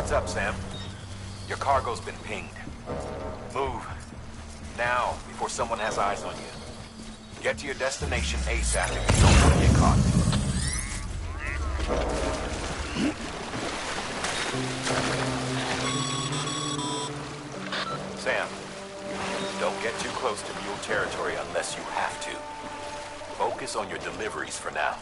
Heads up, Sam. Your cargo's been pinged. Move. Now, before someone has eyes on you. Get to your destination ASAP if you don't want to get caught. Sam, don't get too close to mule territory unless you have to. Focus on your deliveries for now.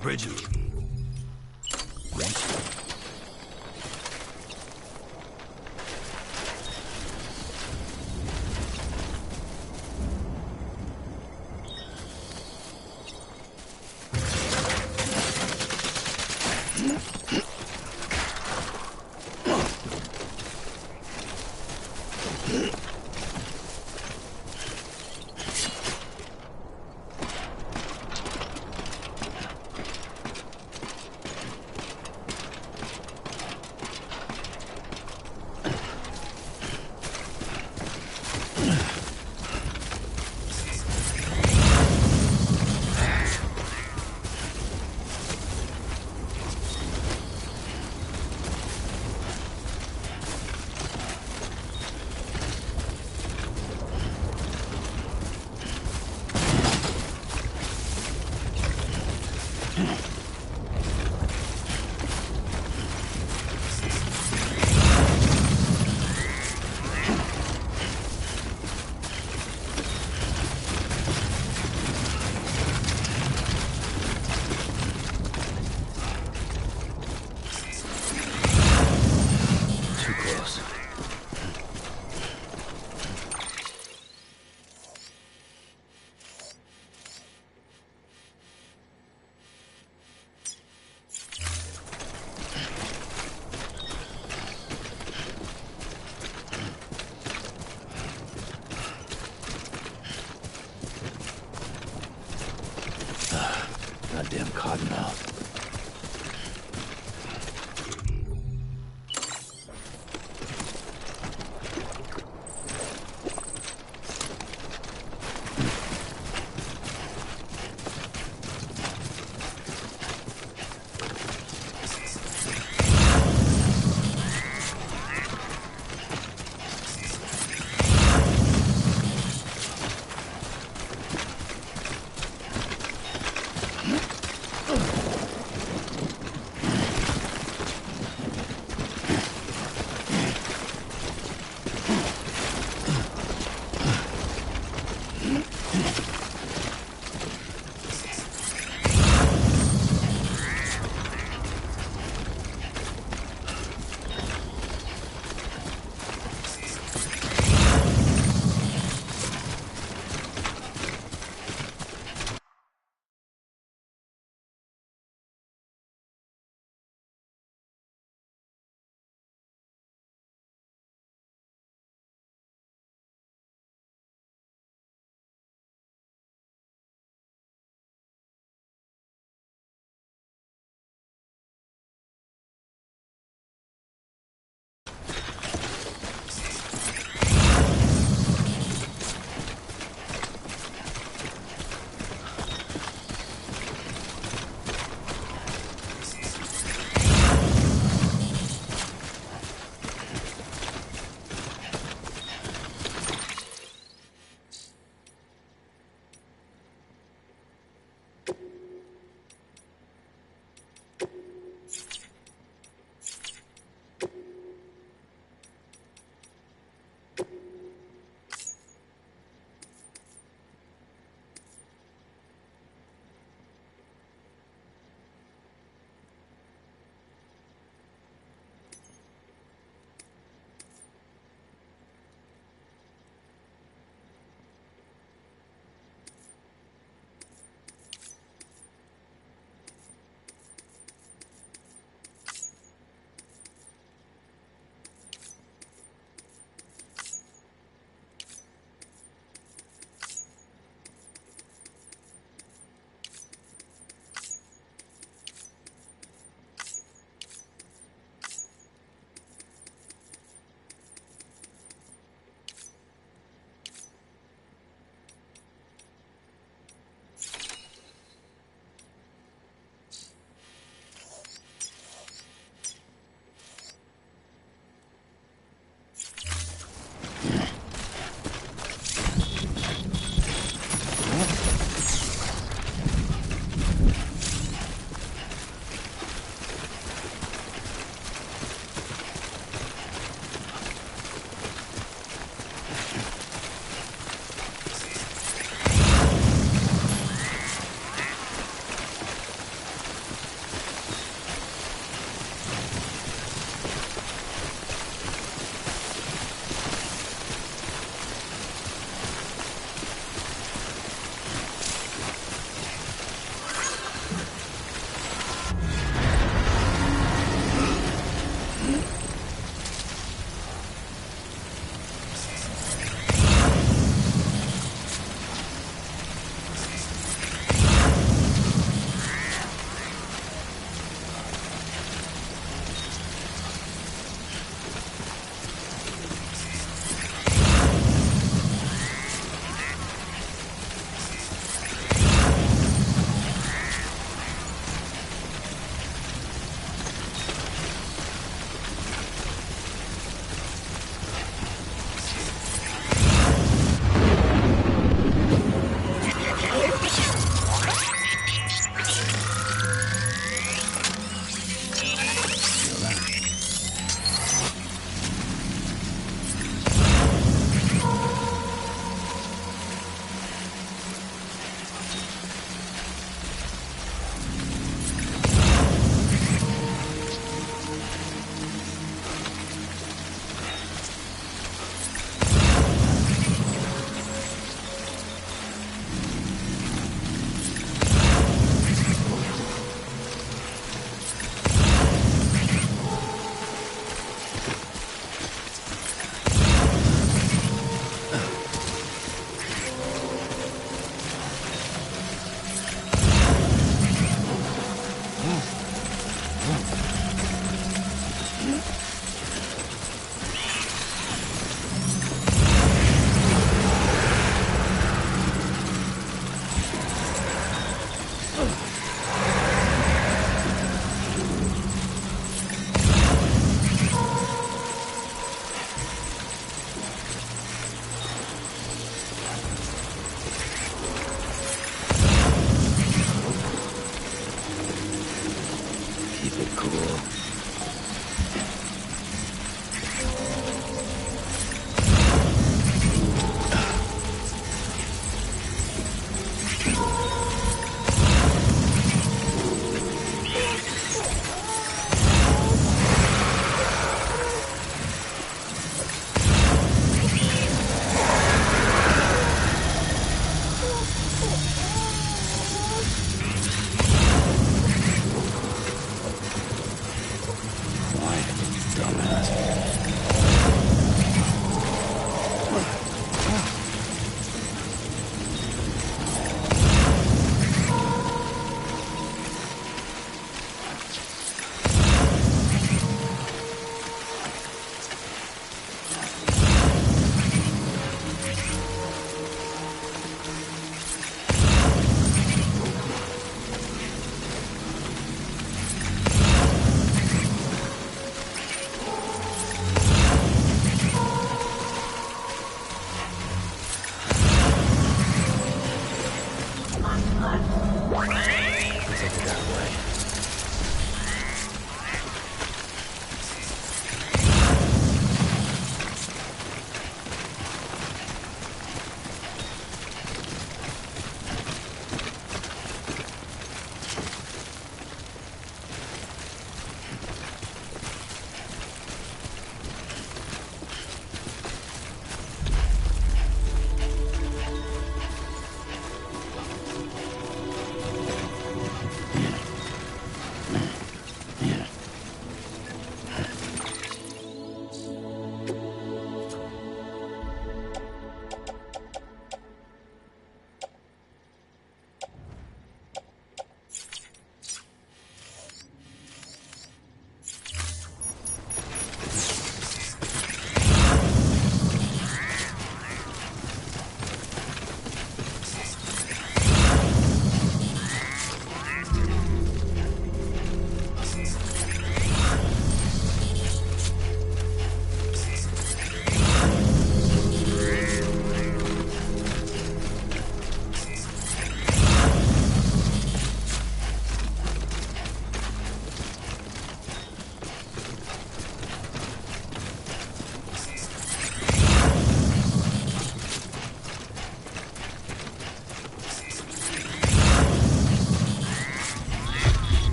Bridget.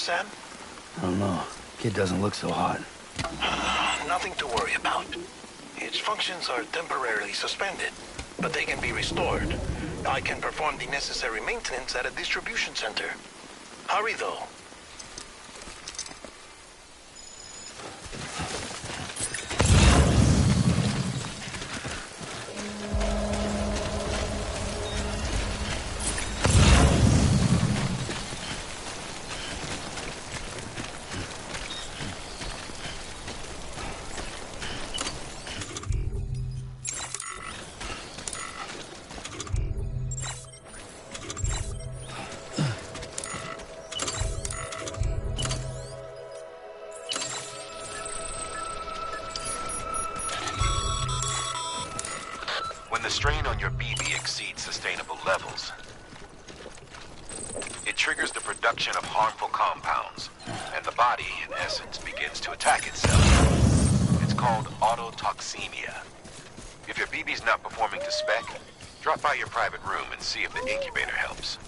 Sam? I don't know. Kid doesn't look so hot. Nothing to worry about. Its functions are temporarily suspended, but they can be restored. I can perform the necessary maintenance at a distribution center. Hurry, though. When the strain on your BB exceeds sustainable levels, it triggers the production of harmful compounds, and the body, in essence, begins to attack itself. It's called autotoxemia. If your BB's not performing to spec, drop by your private room and see if the incubator helps.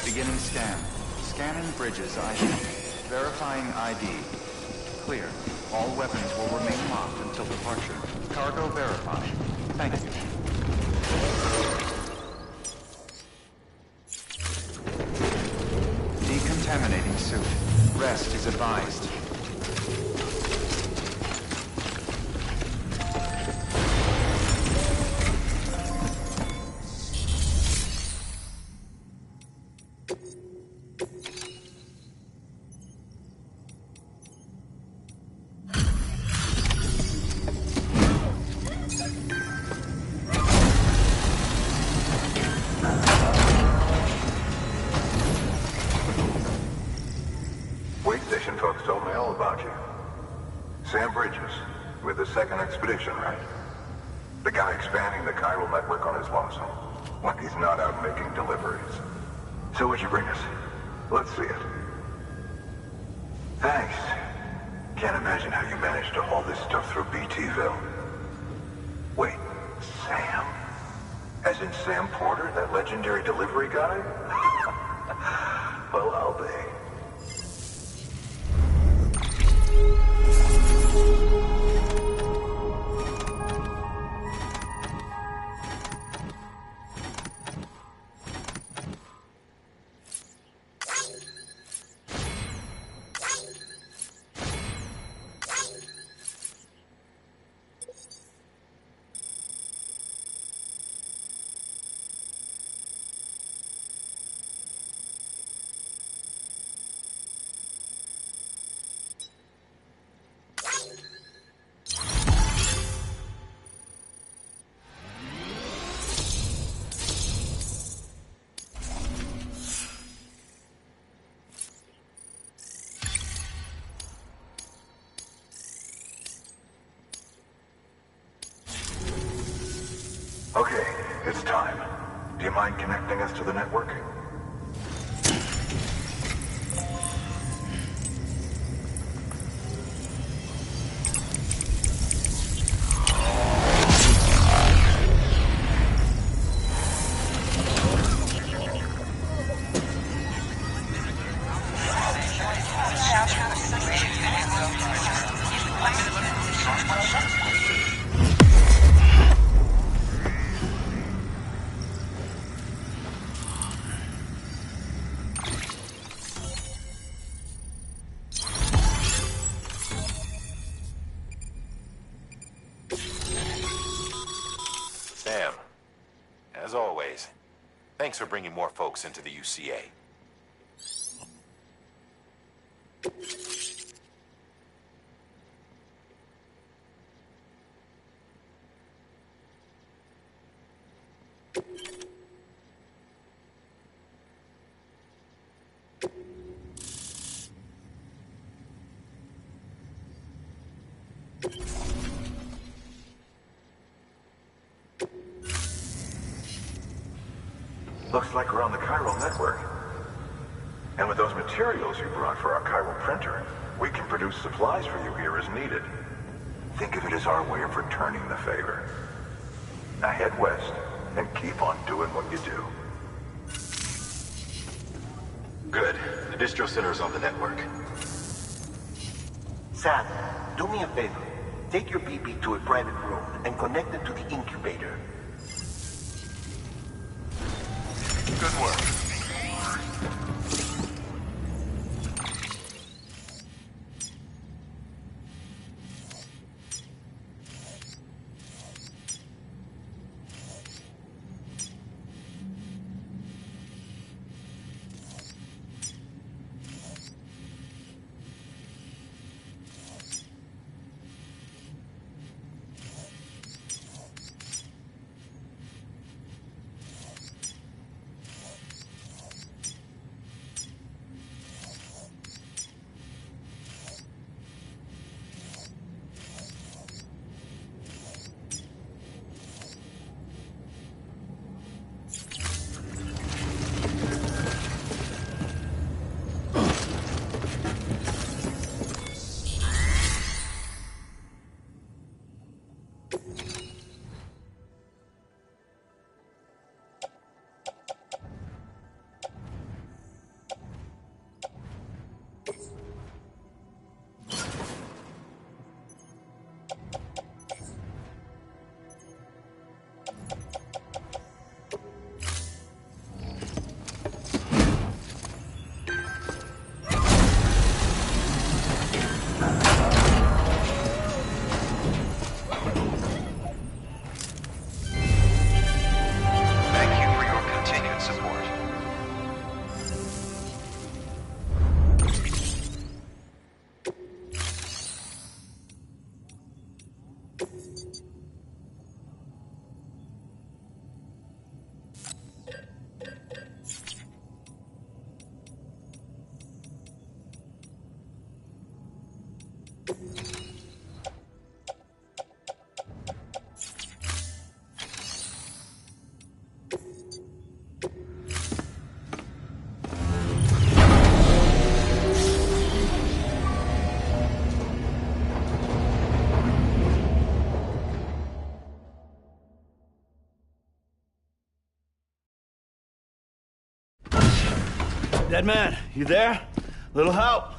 Beginning scan. Scanning bridges ID. Verifying ID. Clear. All weapons will remain locked until departure. Cargo verified. Thank you. Decontaminating suit. Rest is advised. Station folks told me all about you. Sam Bridges, with the second expedition, right? The guy expanding the chiral network on his lonesome, when he's not out making deliveries. So what'd you bring us? Let's see it. Thanks. Can't imagine how you managed to haul this stuff through BTville. Wait, Sam? As in Sam Porter, that legendary delivery guy? Well, I'll be. Okay, it's time. Do you mind connecting us to the network? Sam, as always, thanks for bringing more folks into the UCA. Looks like we're on the chiral network. And with those materials you brought for our chiral printer, we can produce supplies for you here as needed. Think of it as our way of returning the favor. Now head west and keep on doing what you do. Good. The distro center is on the network. Sam, do me a favor. Take your BB to a private room and connect it to the incubator. Good work. Dead man, you there? Little help?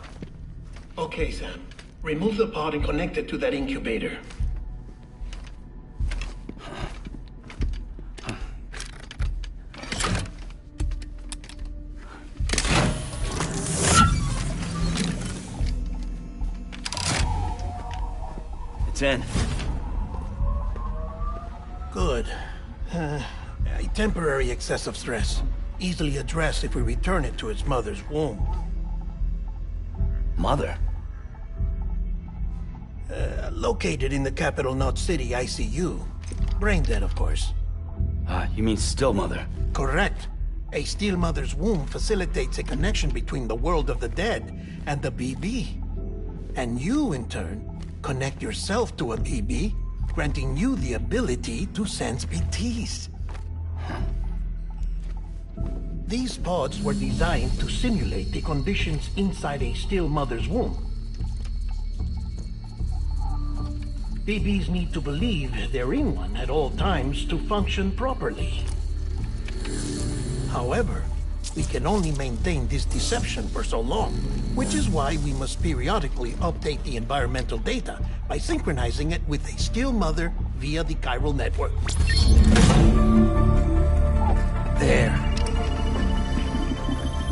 Okay, Sam. Remove the pod and connect it to that incubator. It's in. Good. A temporary excessive stress. Easily addressed if we return it to its mother's womb. Mother? Located in the capital Knot City ICU. Brain dead, of course. You mean still mother? Correct. A steel mother's womb facilitates a connection between the world of the dead and the BB. And you, in turn, connect yourself to a BB, granting you the ability to sense BTs. These pods were designed to simulate the conditions inside a still mother's womb. BBs need to believe they're in one at all times to function properly. However, we can only maintain this deception for so long, which is why we must periodically update the environmental data by synchronizing it with a still mother via the chiral network. There.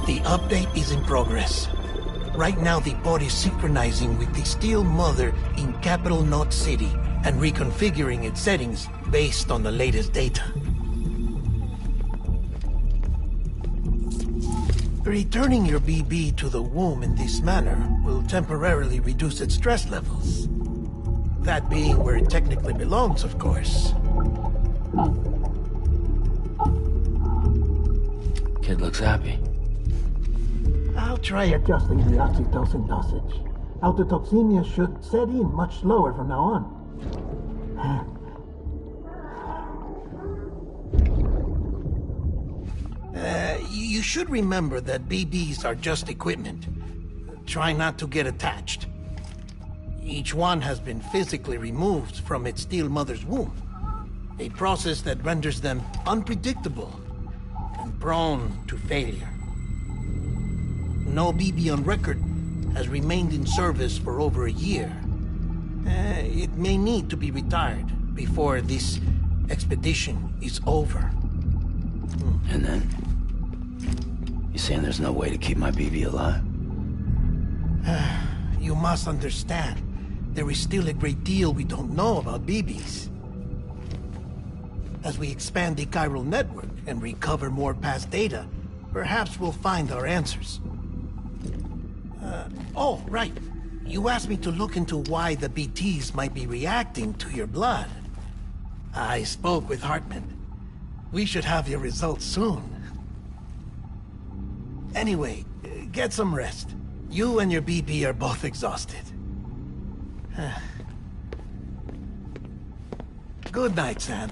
The update is in progress. Right now, the pod is synchronizing with the steel mother in capital Knot City and reconfiguring its settings based on the latest data. Returning your BB to the womb in this manner will temporarily reduce its stress levels. That being where it technically belongs, of course. Kid looks happy. I'll try adjusting the oxytocin dosage. Autotoxemia should set in much slower from now on. You should remember that BBs are just equipment. Try not to get attached. Each one has been physically removed from its steel mother's womb. A process that renders them unpredictable and prone to failure. No BB on record has remained in service for over a year. It may need to be retired before this expedition is over. And then? You saying there's no way to keep my BB alive? You must understand, there is still a great deal we don't know about BBs. As we expand the chiral network and recover more past data, perhaps we'll find our answers. Oh, right. You asked me to look into why the BTs might be reacting to your blood. I spoke with Hartman. We should have your results soon. Anyway, get some rest. You and your BB are both exhausted. Good night, Sam.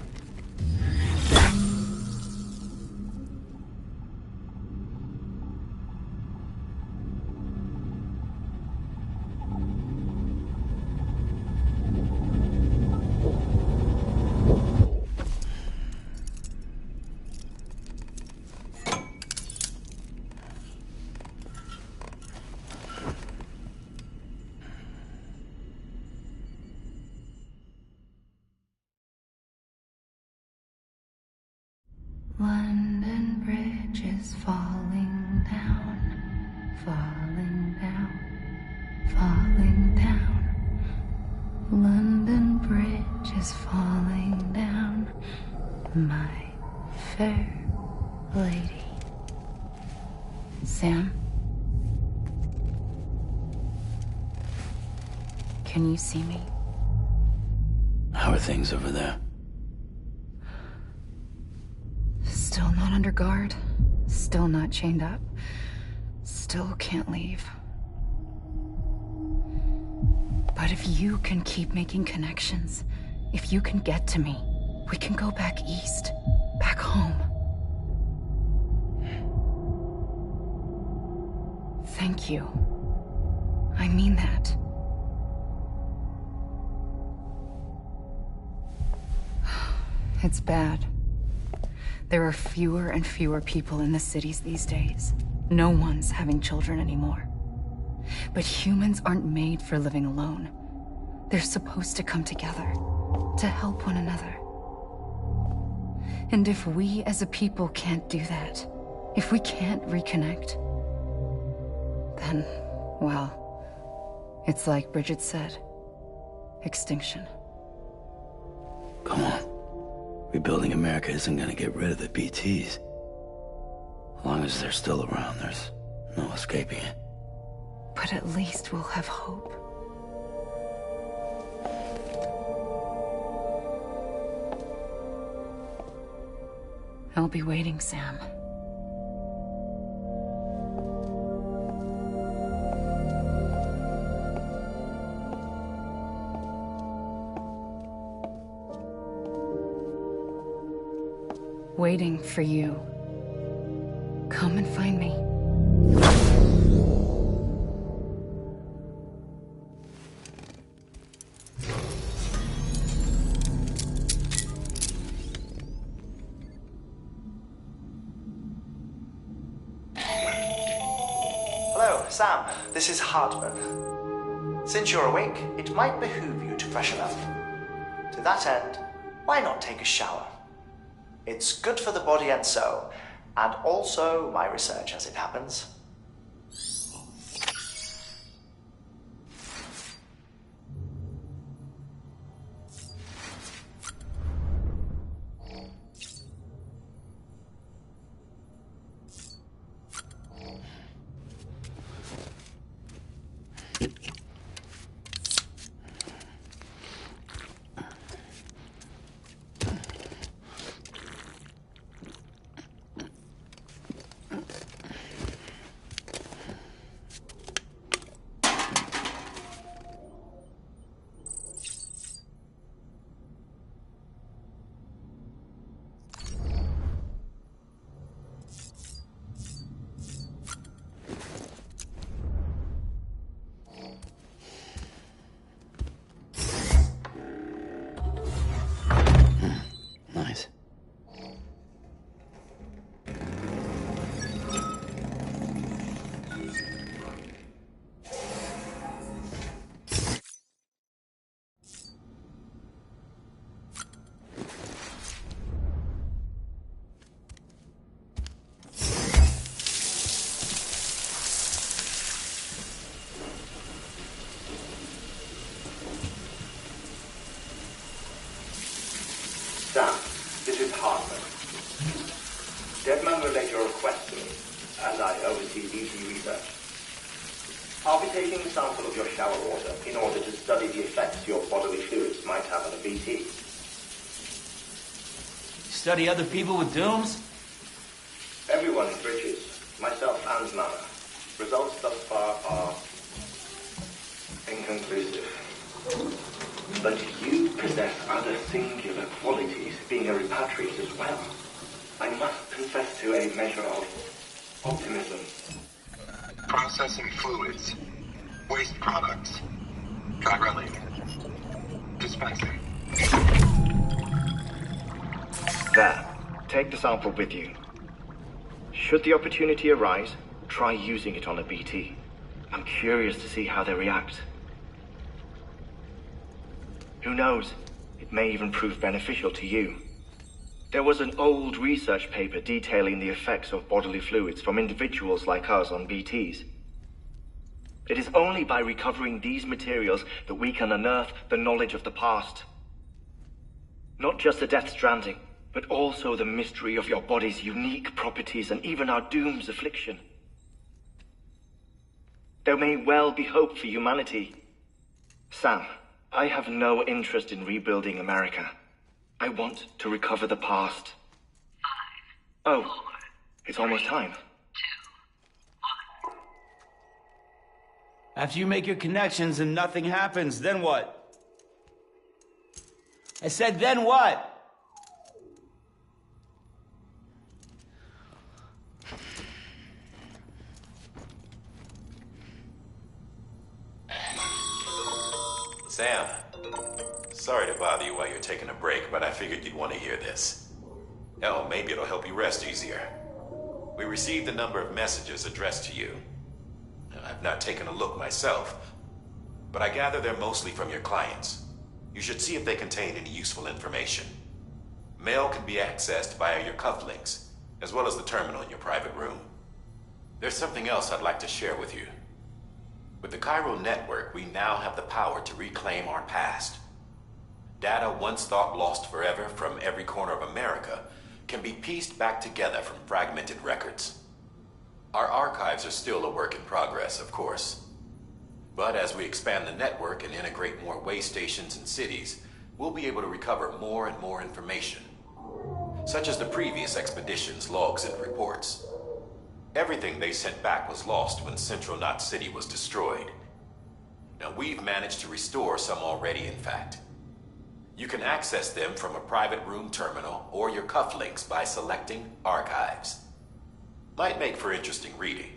London Bridge is falling down, falling down, falling down. London Bridge is falling down, my fair lady. Sam? Can you see me? How are things over there? Still not under guard, still not chained up, still can't leave. But if you can keep making connections, if you can get to me, we can go back east, back home. Thank you. I mean that. It's bad. There are fewer and fewer people in the cities these days. No one's having children anymore. But humans aren't made for living alone. They're supposed to come together, to help one another. And if we as a people can't do that, if we can't reconnect, then, well, it's like Bridget said, extinction. Come on. Rebuilding America isn't gonna get rid of the BTs. As long as they're still around, there's no escaping it. But at least we'll have hope. I'll be waiting, Sam. Waiting for you. Come and find me. Hello, Sam. This is Hartman. Since you're awake, it might behoove you to freshen up. To that end, why not take a shower? It's good for the body and soul, and also my research as it happens. taking a sample of your shower water in order to study the effects your bodily fluids might have on a BT. Study other people with dooms? Everyone in Bridges, myself and Nana. Results thus far are inconclusive. But you possess other singular qualities, being a repatriate as well. I must confess to a measure of optimism. Processing fluids. Waste products. Drilling. Dispensing. There. Take the sample with you. Should the opportunity arise, try using it on a BT. I'm curious to see how they react. Who knows? It may even prove beneficial to you. There was an old research paper detailing the effects of bodily fluids from individuals like us on BTs. It is only by recovering these materials that we can unearth the knowledge of the past. Not just the Death Stranding, but also the mystery of your body's unique properties and even our doom's affliction. There may well be hope for humanity. Sam, I have no interest in rebuilding America. I want to recover the past. 5, 4, it's almost time. 2, 1. After you make your connections and nothing happens, then what? I said, then what? Sam, sorry to bother you while you're taking a break, but I figured you'd want to hear this. Hell, maybe it'll help you rest easier. We received a number of messages addressed to you. I've not taken a look myself, but I gather they're mostly from your clients. You should see if they contain any useful information. Mail can be accessed via your cufflinks, as well as the terminal in your private room. There's something else I'd like to share with you. With the Chiral network, we now have the power to reclaim our past. Data once thought lost forever from every corner of America can be pieced back together from fragmented records. Our archives are still a work in progress, of course. But as we expand the network and integrate more way stations and cities, we'll be able to recover more and more information, such as the previous expedition's logs and reports. Everything they sent back was lost when Central Knot City was destroyed. Now, we've managed to restore some already, in fact. You can access them from a private room terminal or your cufflinks by selecting Archives. Might make for interesting reading.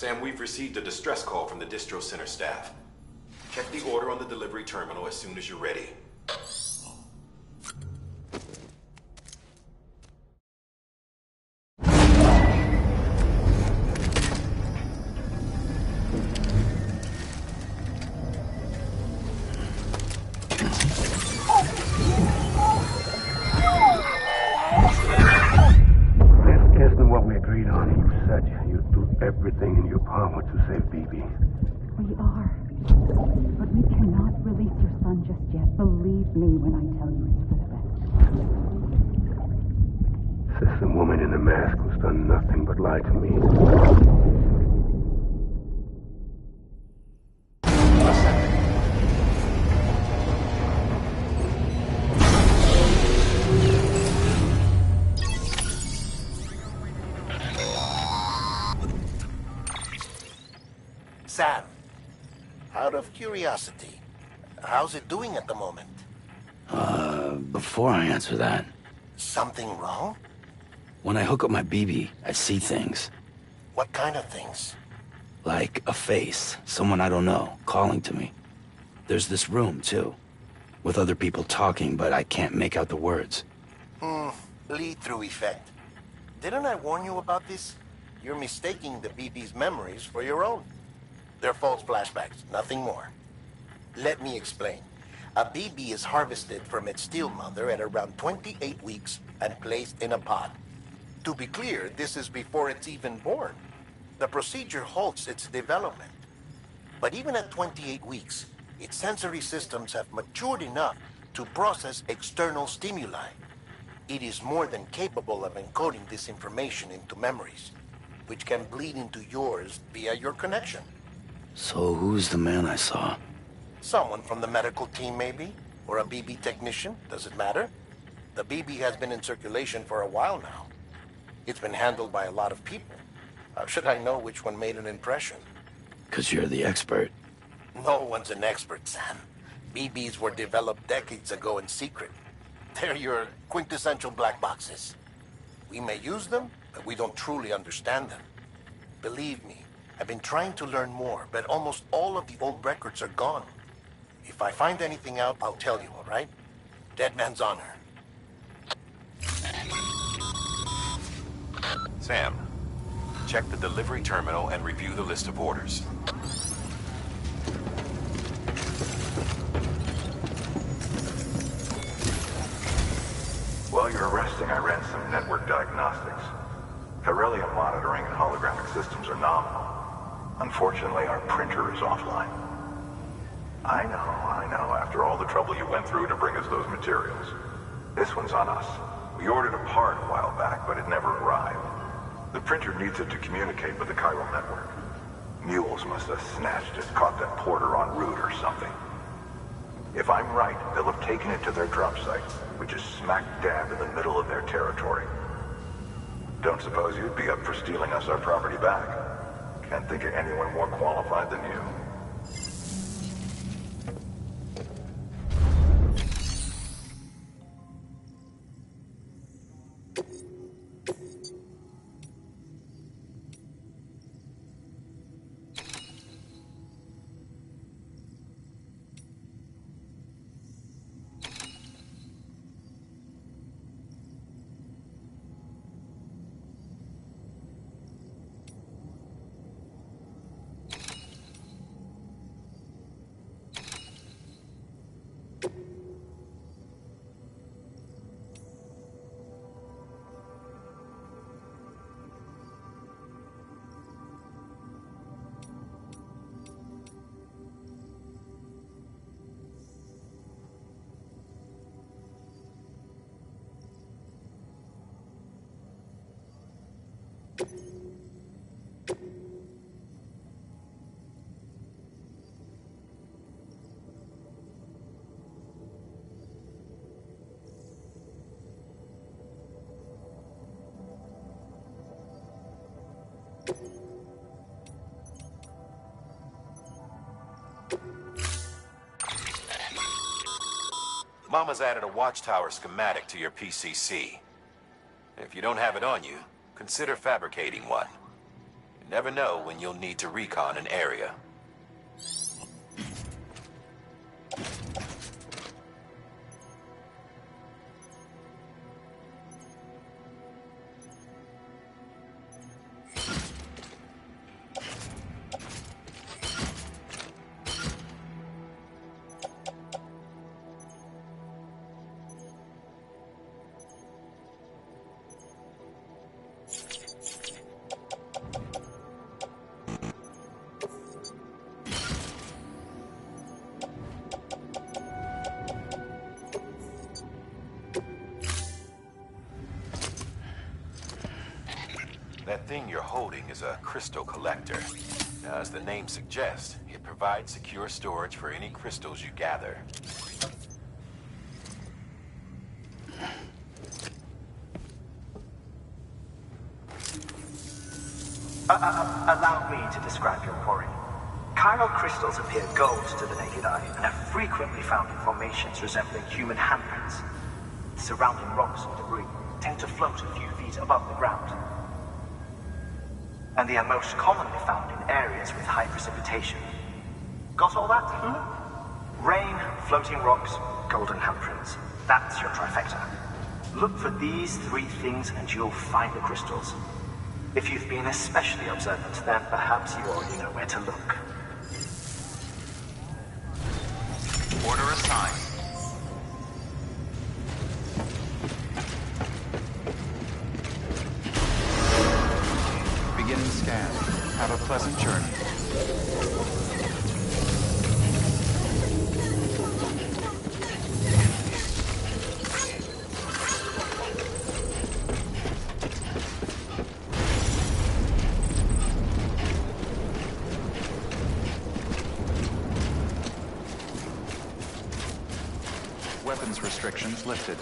Sam, we've received a distress call from the distro center staff. Check the order on the delivery terminal as soon as you're ready. Everything in your power to save BB. We are. But we cannot release your son just yet. Believe me when I tell you it's for the best. Says the woman in the mask who's done nothing but lie to me. Sam, out of curiosity, how's it doing at the moment? Before I answer that, Something wrong? when I hook up my BB, I see things. What kind of things? Like a face, someone I don't know, calling to me. There's this room, too, with other people talking, but I can't make out the words. Lead-through effect. Didn't I warn you about this? You're mistaking the BB's memories for your own. They're false flashbacks, nothing more. Let me explain. A BB is harvested from its steel mother at around 28 weeks and placed in a pod. To be clear, this is before it's even born. The procedure halts its development. But even at 28 weeks, its sensory systems have matured enough to process external stimuli. It is more than capable of encoding this information into memories, which can bleed into yours via your connection. So who's the man I saw? Someone from the medical team, maybe? Or a BB technician? Does it matter? The BB has been in circulation for a while now. It's been handled by a lot of people. How should I know which one made an impression? 'Cause you're the expert. No one's an expert, Sam. BBs were developed decades ago in secret. They're your quintessential black boxes. We may use them, but we don't truly understand them. Believe me, I've been trying to learn more, but almost all of the old records are gone. If I find anything out, I'll tell you, all right? Dead man's honor. Sam, check the delivery terminal and review the list of orders. While you're resting, I ran some network diagnostics. Beryllium monitoring and holographic systems are nominal. Unfortunately, our printer is offline. I know. After all the trouble you went through to bring us those materials. This one's on us. We ordered a part a while back, but it never arrived. The printer needs it to communicate with the chiral network. Mules must have snatched it, caught that porter en route or something. If I'm right, they'll have taken it to their drop site, which is smack dab in the middle of their territory. Don't suppose you'd be up for stealing us our property back? Can't think of anyone more qualified than you. Mama's added a watchtower schematic to your PCC. If you don't have it on you, consider fabricating one. never know when you'll need to recon an area. That thing you're holding is a crystal collector. Now, as the name suggests, it provides secure storage for any crystals you gather. Allow me to describe your quarry. Chiral crystals appear gold to the naked eye and are frequently found in formations resembling human handprints. Surrounding rocks or debris tend to float a few feet above the ground. And they are most commonly found in areas with high precipitation. Got all that? Rain, floating rocks, golden handprints. That's your trifecta. Look for these three things and you'll find the crystals. If you've been especially observant, then perhaps you already know where to look. Order assigned. Beginning scan. Have a pleasant journey. Weapons restrictions lifted.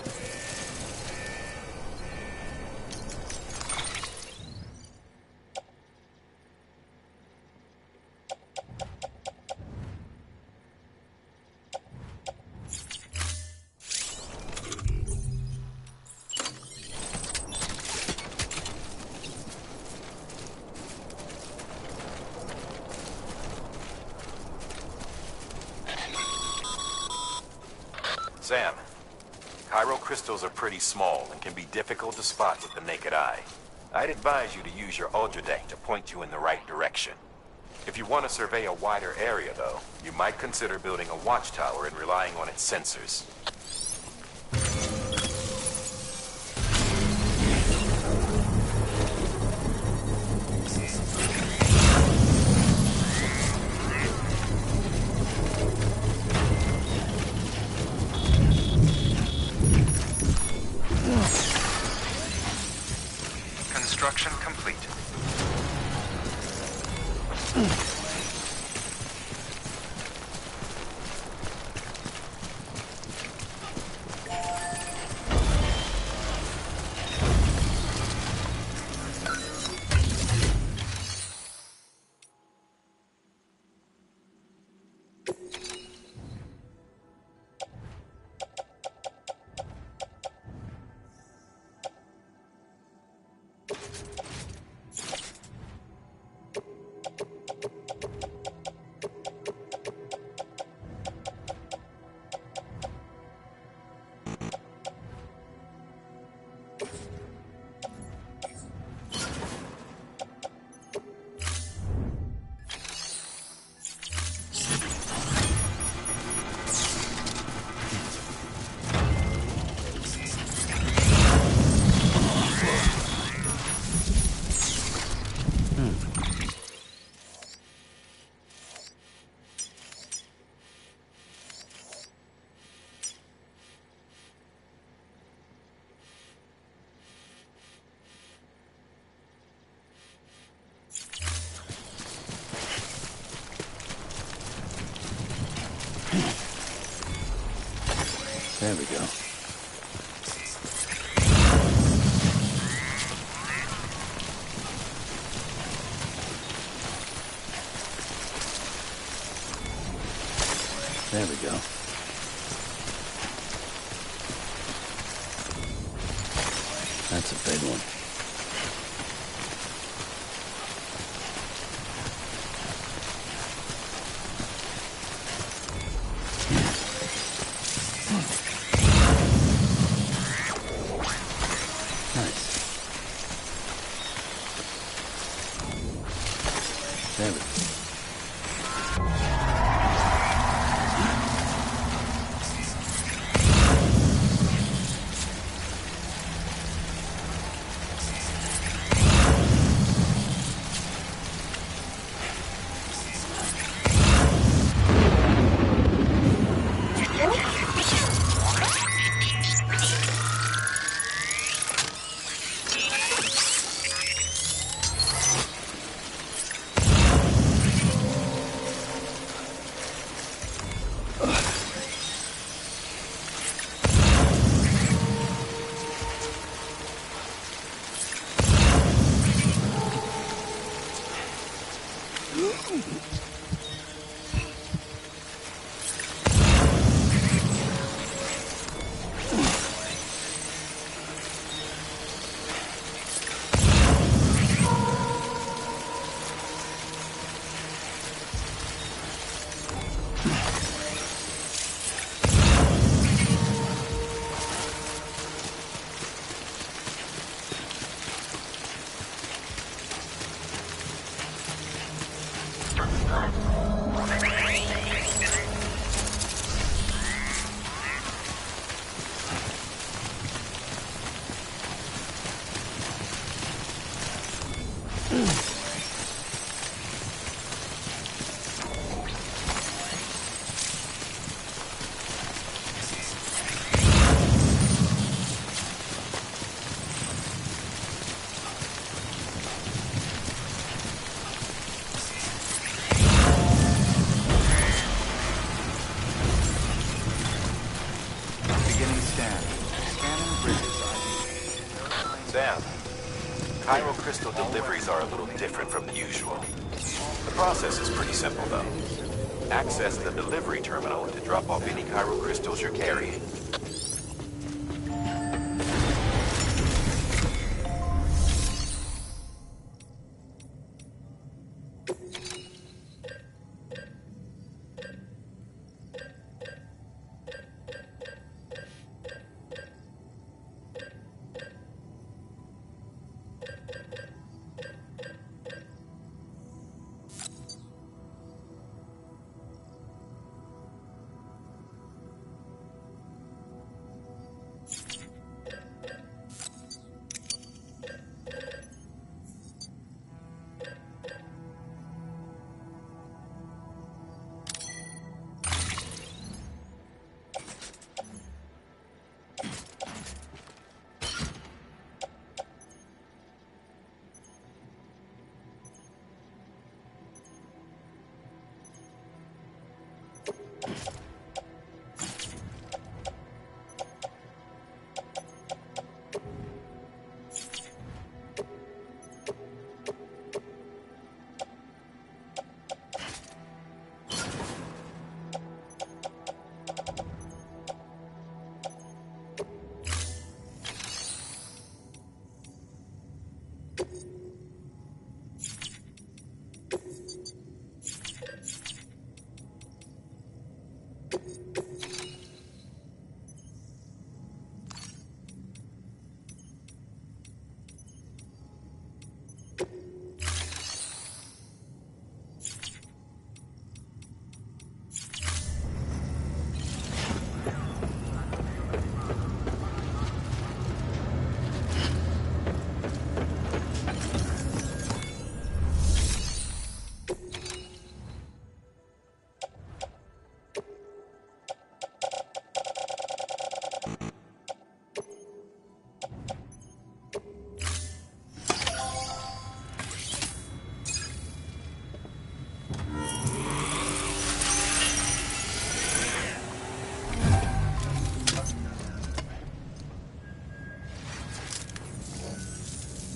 Sam, chiral crystals are pretty small and can be difficult to spot with the naked eye. I'd advise you to use your ultradeck to point you in the right direction. If you want to survey a wider area, though, you might consider building a watchtower and relying on its sensors. Construction complete. There we go. There we go. That's a big one. Damn it. Sam, Chiral crystal deliveries are a little different from the usual. The process is pretty simple, though. Access the delivery terminal to drop off any chiral crystals you're carrying.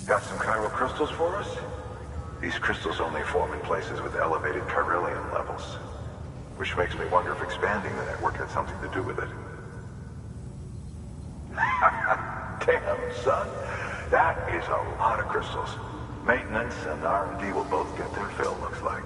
Got some chiral crystals for us? These crystals only form in places with elevated chiralium levels. Which makes me wonder if expanding the network had something to do with it. Damn, son. That is a lot of crystals. Maintenance and R&D will both get their fill, looks like.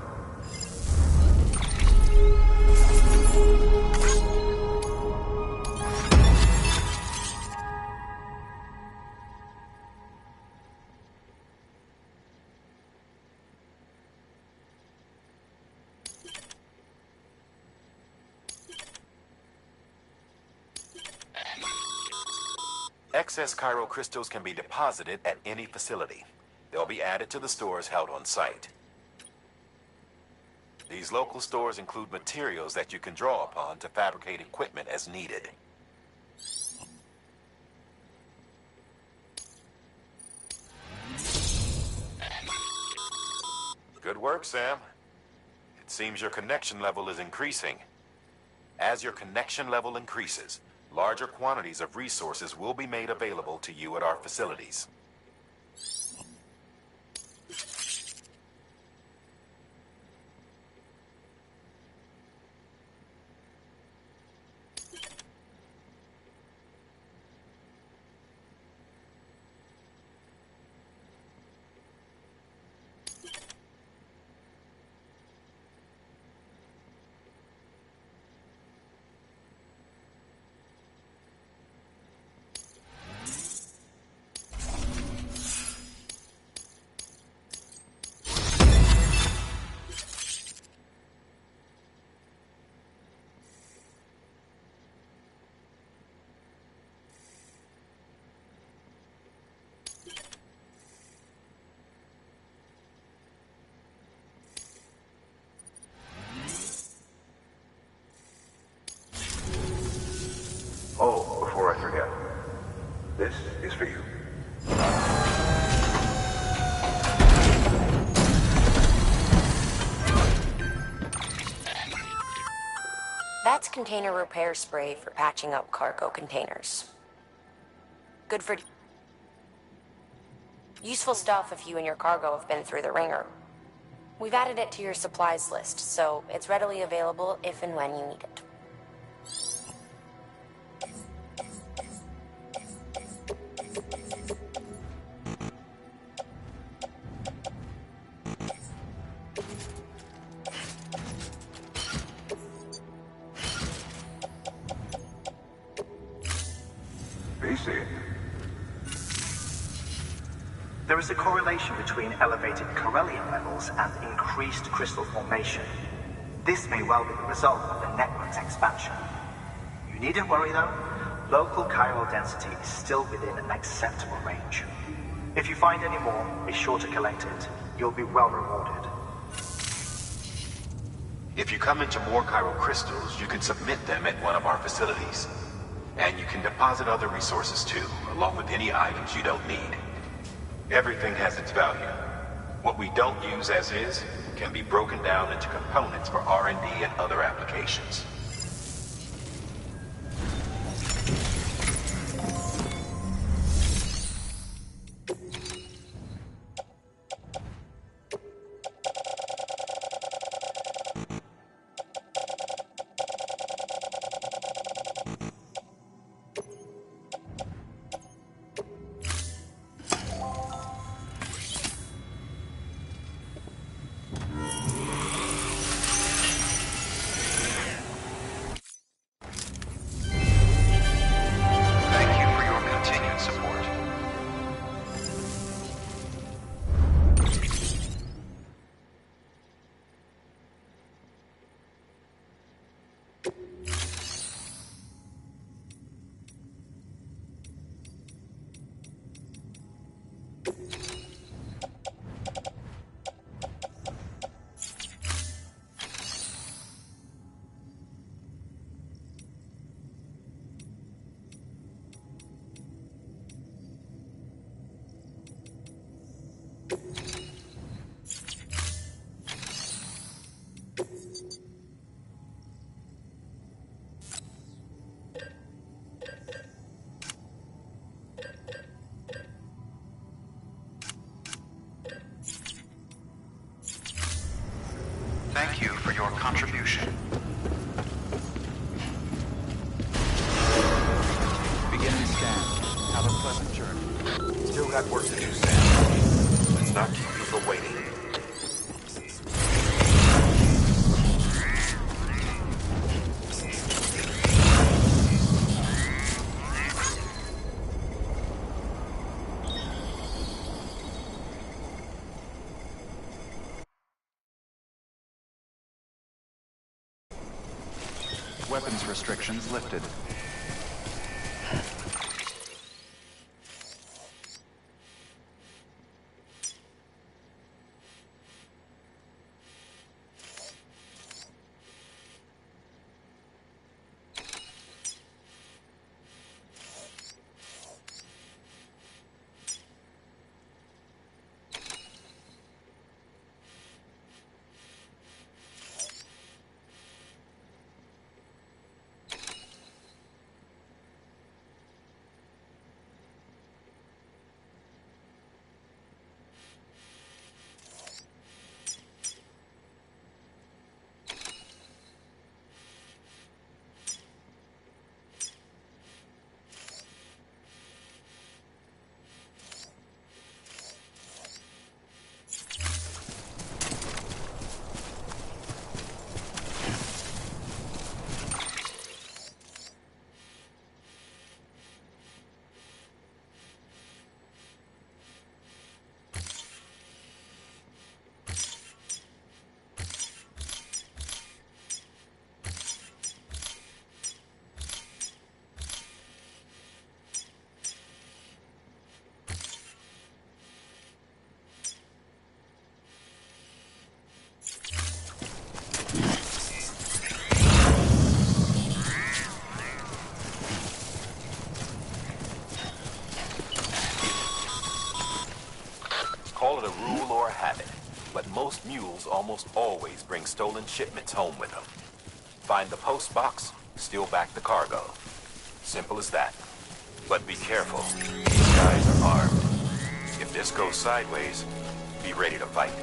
Excess chiral crystals can be deposited at any facility. They'll be added to the stores held on site. These local stores include materials that you can draw upon to fabricate equipment as needed. Good work, Sam. It seems your connection level is increasing. As your connection level increases, larger quantities of resources will be made available to you at our facilities. Oh, before I forget, this is for you. That's container repair spray for patching up cargo containers. Good for... useful stuff if you and your cargo have been through the ringer. We've added it to your supplies list, so it's readily available if and when you need it. There is a correlation between elevated Corellium levels and increased crystal formation. This may well be the result of the network's expansion. You needn't worry though. Local chiral density is still within an acceptable range. If you find any more, be sure to collect it. You'll be well rewarded. If you come into more chiral crystals, you can submit them at one of our facilities. And you can deposit other resources too, along with any items you don't need. Everything has its value. What we don't use as is can be broken down into components for R&D and other applications. Thank you for your contribution. Begin and scan. Have a pleasant journey. Still got work to do, Sam. Let's not keep you from waiting. Weapons restrictions lifted. criminals almost always bring stolen shipments home with them. Find the post box, steal back the cargo. Simple as that. But be careful. These guys are armed. If this goes sideways, be ready to fight.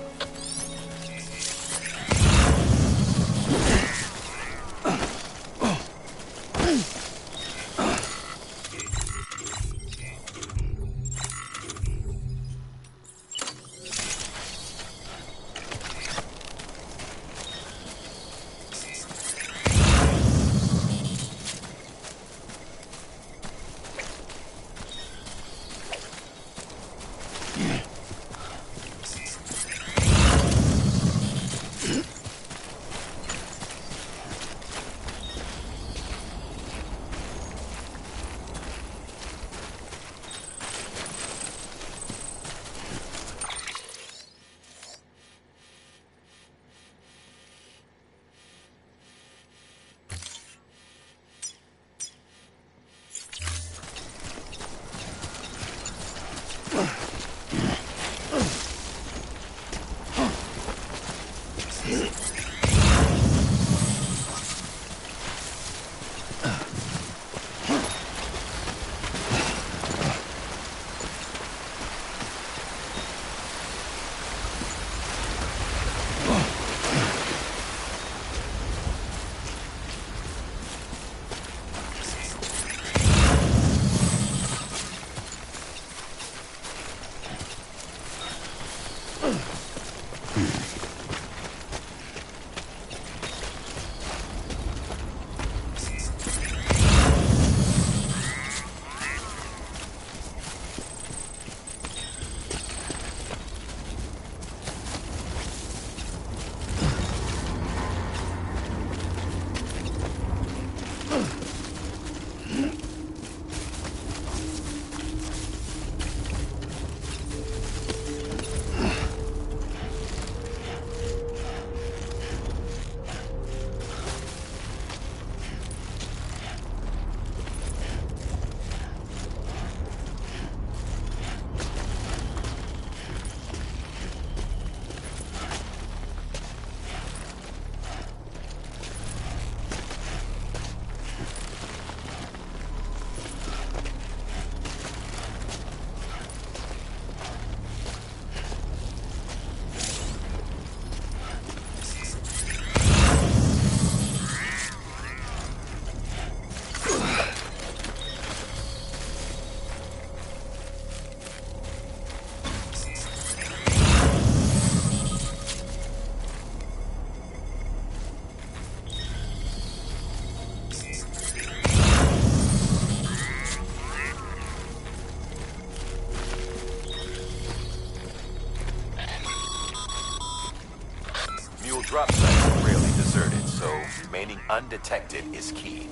Drop sites are rarely deserted, so remaining undetected is key.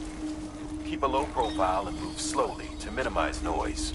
Keep a low profile and move slowly to minimize noise.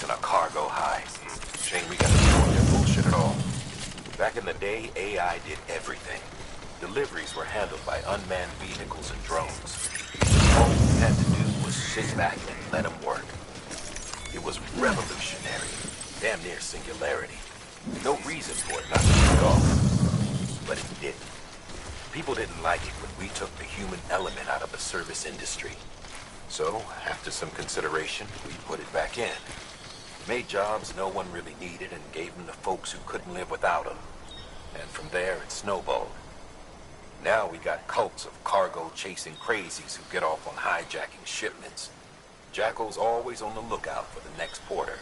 chasing a cargo high. Shame we gotta deal with their bullshit at all. Back in the day, AI did everything. Deliveries were handled by unmanned vehicles and drones. All we had to do was sit back and let them work. It was revolutionary. Damn near singularity. No reason for it not to take off. But it didn't. People didn't like it when we took the human element out of the service industry. So, after some consideration, we put it back in. Made jobs no one really needed and gave them to folks who couldn't live without them. And from there, it snowballed. Now we got cults of cargo-chasing crazies who get off on hijacking shipments. Jackal's always on the lookout for the next porter.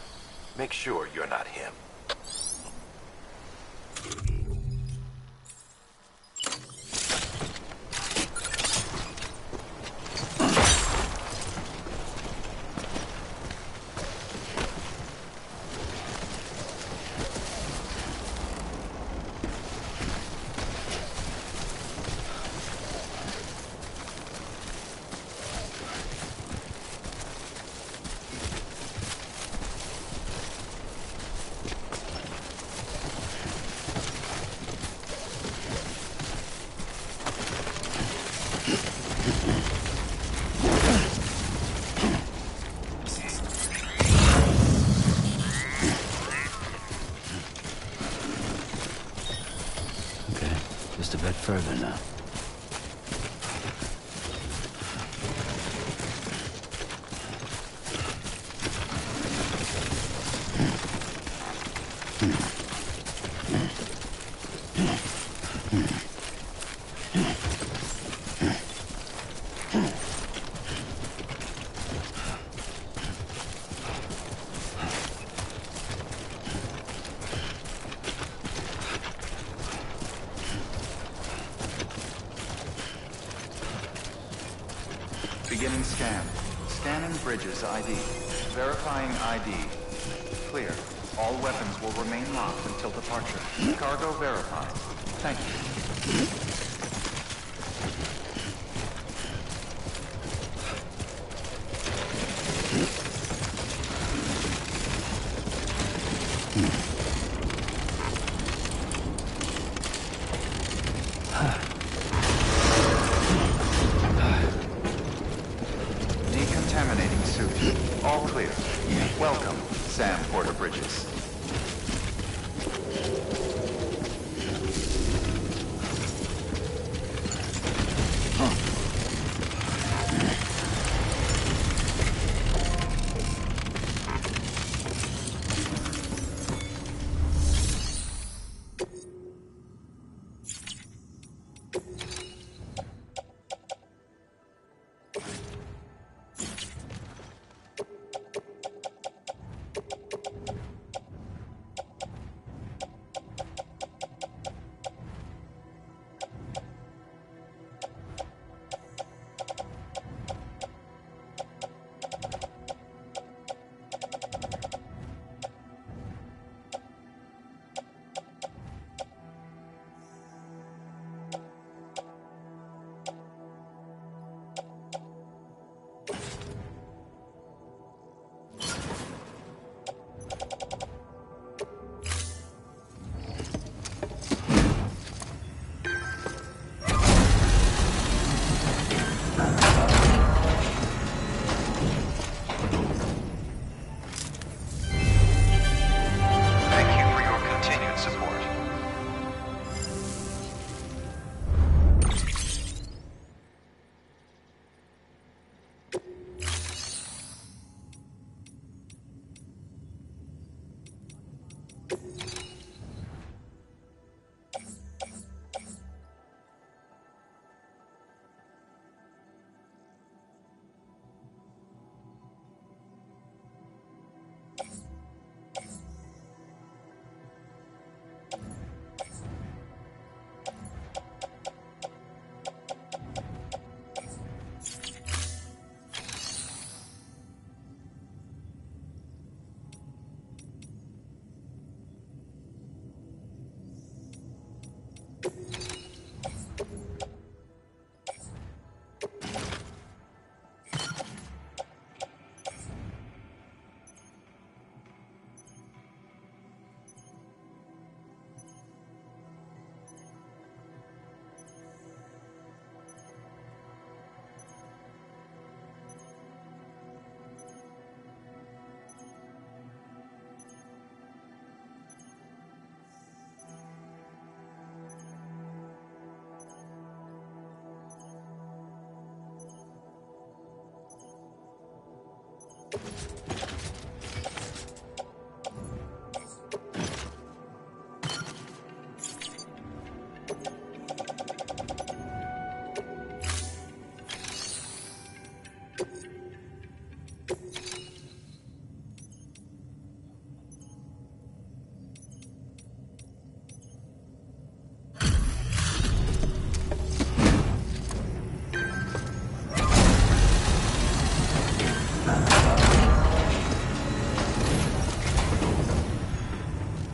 Make sure you're not him. Just a bit further now. Beginning scan. Scanning bridges ID. Verifying ID. Clear. All weapons will remain locked until departure. Cargo verified. Thank you. Decontaminating suit. All clear. Welcome, Sam Porter Bridges.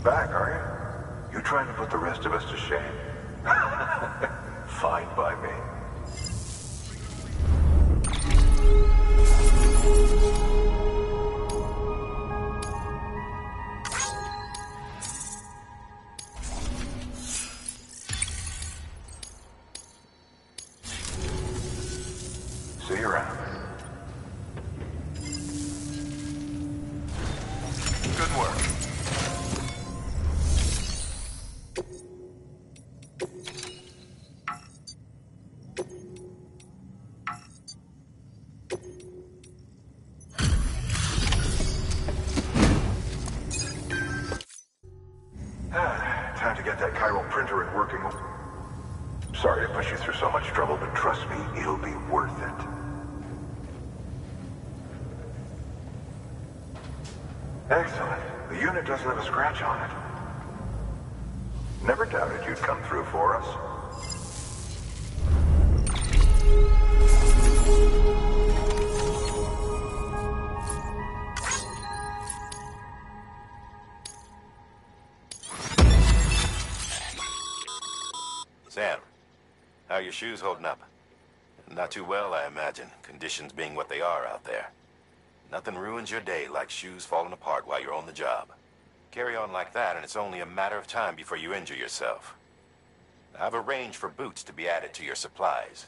Back, are you? You trying to put the rest of us to shame? Fine by me. See you around. Good work. Time to get that chiral printer and working. Sorry to push you through so much trouble, but trust me, it'll be worth it. Excellent. The unit doesn't have a scratch on it. Never doubted you'd come through for us. Sam, how are your shoes holding up? Not too well, I imagine, conditions being what they are out there. Nothing ruins your day like shoes falling apart while you're on the job. Carry on like that, and it's only a matter of time before you injure yourself. I've arranged for boots to be added to your supplies.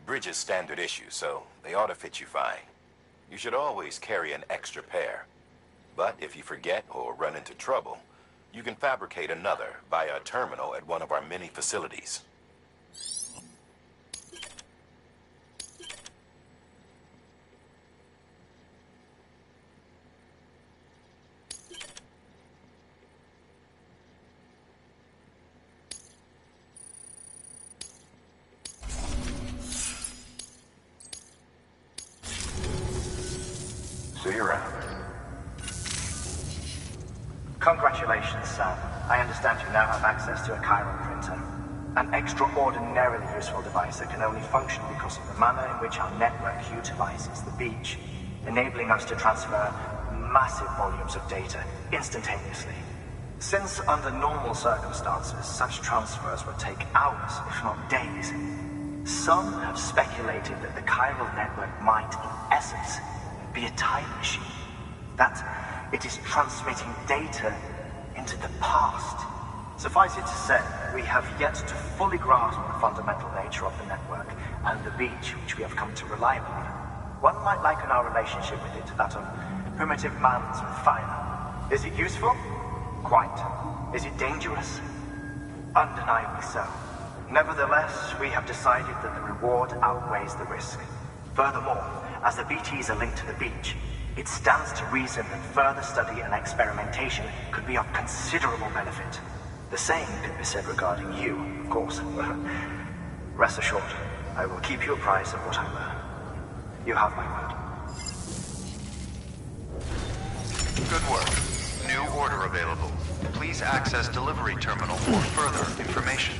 Bridges standard issue, so they ought to fit you fine. You should always carry an extra pair. But if you forget or run into trouble, you can fabricate another via a terminal at one of our many facilities. See you around. Congratulations, Sam. I understand you now have access to a chiral printer. An extraordinarily useful device that can only function because of the manner in which our network utilizes the beach, enabling us to transfer massive volumes of data instantaneously. Since under normal circumstances, such transfers would take hours, if not days, some have speculated that the chiral network might, in essence, be a time machine. That it is transmitting data into the past. Suffice it to say, we have yet to fully grasp the fundamental nature of the network and the beach which we have come to rely upon. One might liken our relationship with it to that of primitive man's with fire. Is it useful? Quite. Is it dangerous? Undeniably so. Nevertheless, we have decided that the reward outweighs the risk. Furthermore, as the BTs are linked to the beach, it stands to reason that further study and experimentation could be of considerable benefit. The same could be said regarding you, of course. Rest assured, I will keep you apprised of what I learn. You have my word. Good work. New order available. Please access delivery terminal for further information.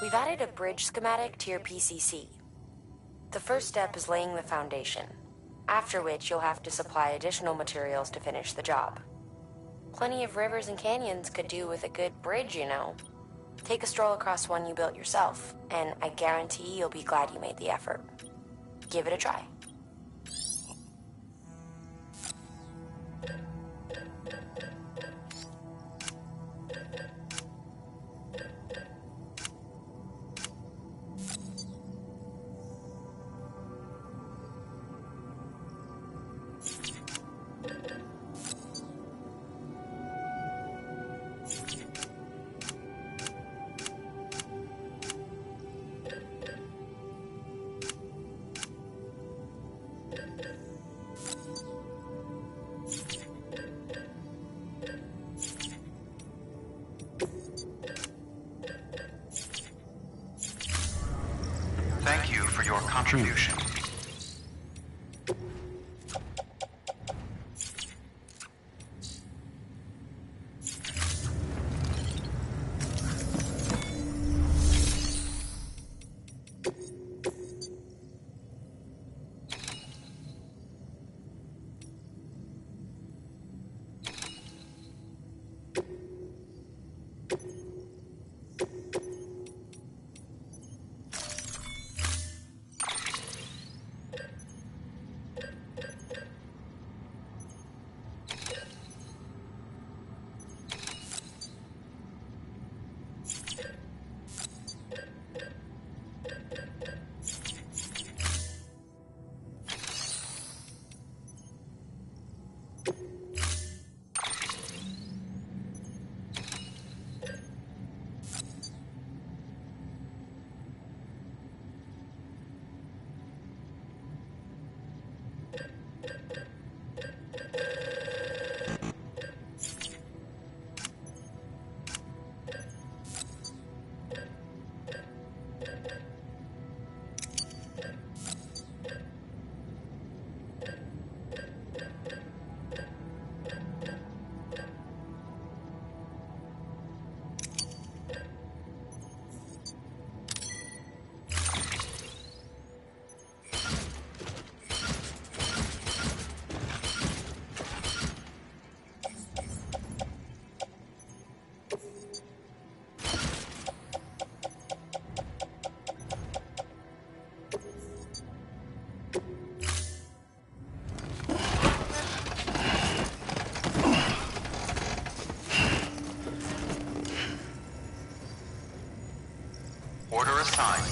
We've added a bridge schematic to your PCC. The first step is laying the foundation, after which you'll have to supply additional materials to finish the job. Plenty of rivers and canyons could do with a good bridge, you know. Take a stroll across one you built yourself, and I guarantee you'll be glad you made the effort. Give it a try. contribution. Order assigned.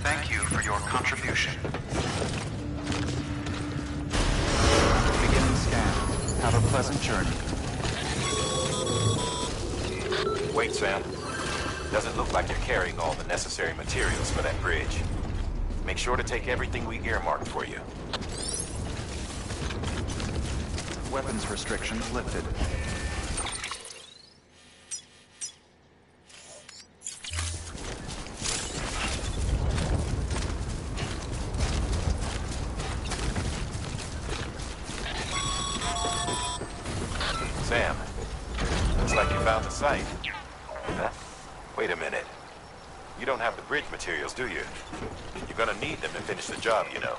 Thank you for your contribution. Beginning scan. Have a pleasant journey. Wait, Sam. Doesn't look like you're carrying all the necessary materials for that bridge. Make sure to take everything we earmarked for you. Weapons restrictions lifted. Sam, looks like you found the site. Huh? Wait a minute. You don't have the bridge materials, do you? You're gonna need them to finish the job, you know.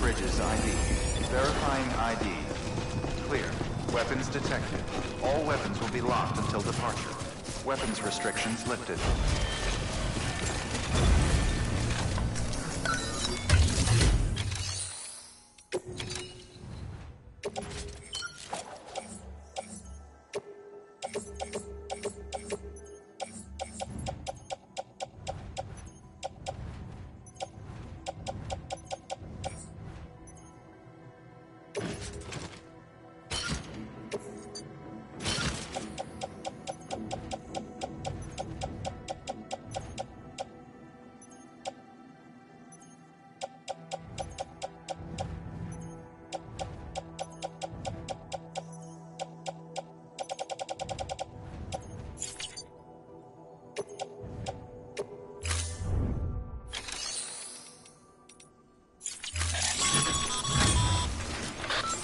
Bridges ID. Verifying ID. Clear. Weapons detected. All weapons will be locked until departure. Weapons restrictions lifted.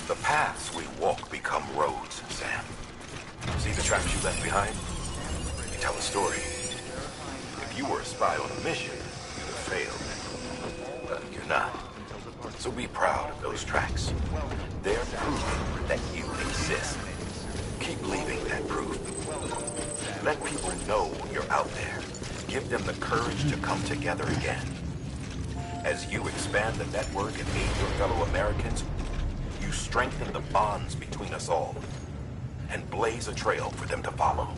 The paths we walk become roads, Sam. See the tracks you left behind? They tell a story. If you were a spy on a mission, you'd have failed. But you're not. So be proud of those tracks. They're proof that you exist. Keep leaving that proof. Let people know you're out there. Give them the courage to come together again. As you expand the network and aid your fellow Americans, you strengthen the bonds between us all and blaze a trail for them to follow.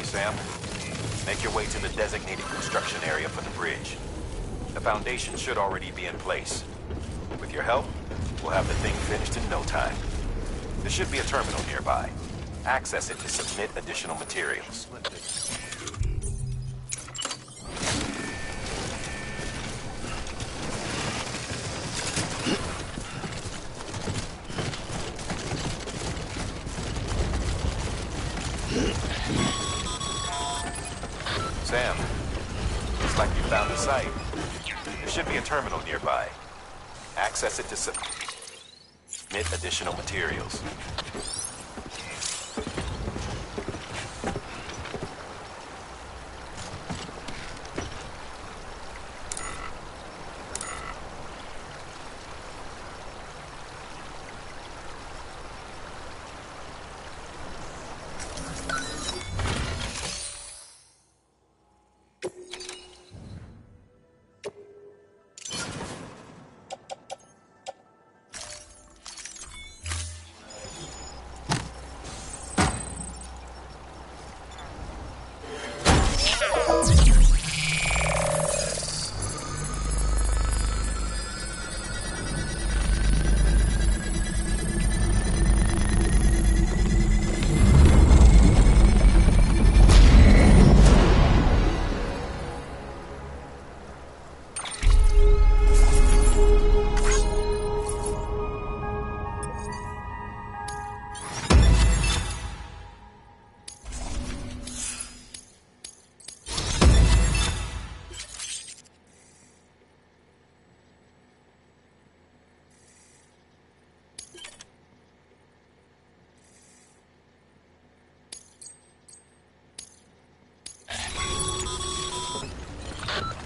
Sam. Make your way to the designated construction area for the bridge. The foundation should already be in place. With your help, we'll have the thing finished in no time. There should be a terminal nearby. Access it to submit additional materials. Sam, looks like you found the site. There should be a terminal nearby. Access it to submit additional materials.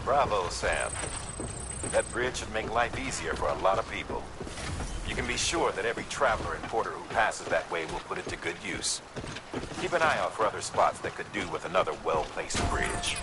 Bravo, Sam. That bridge should make life easier for a lot of people. You can be sure that every traveler and porter who passes that way will put it to good use. Keep an eye out for other spots that could do with another well-placed bridge.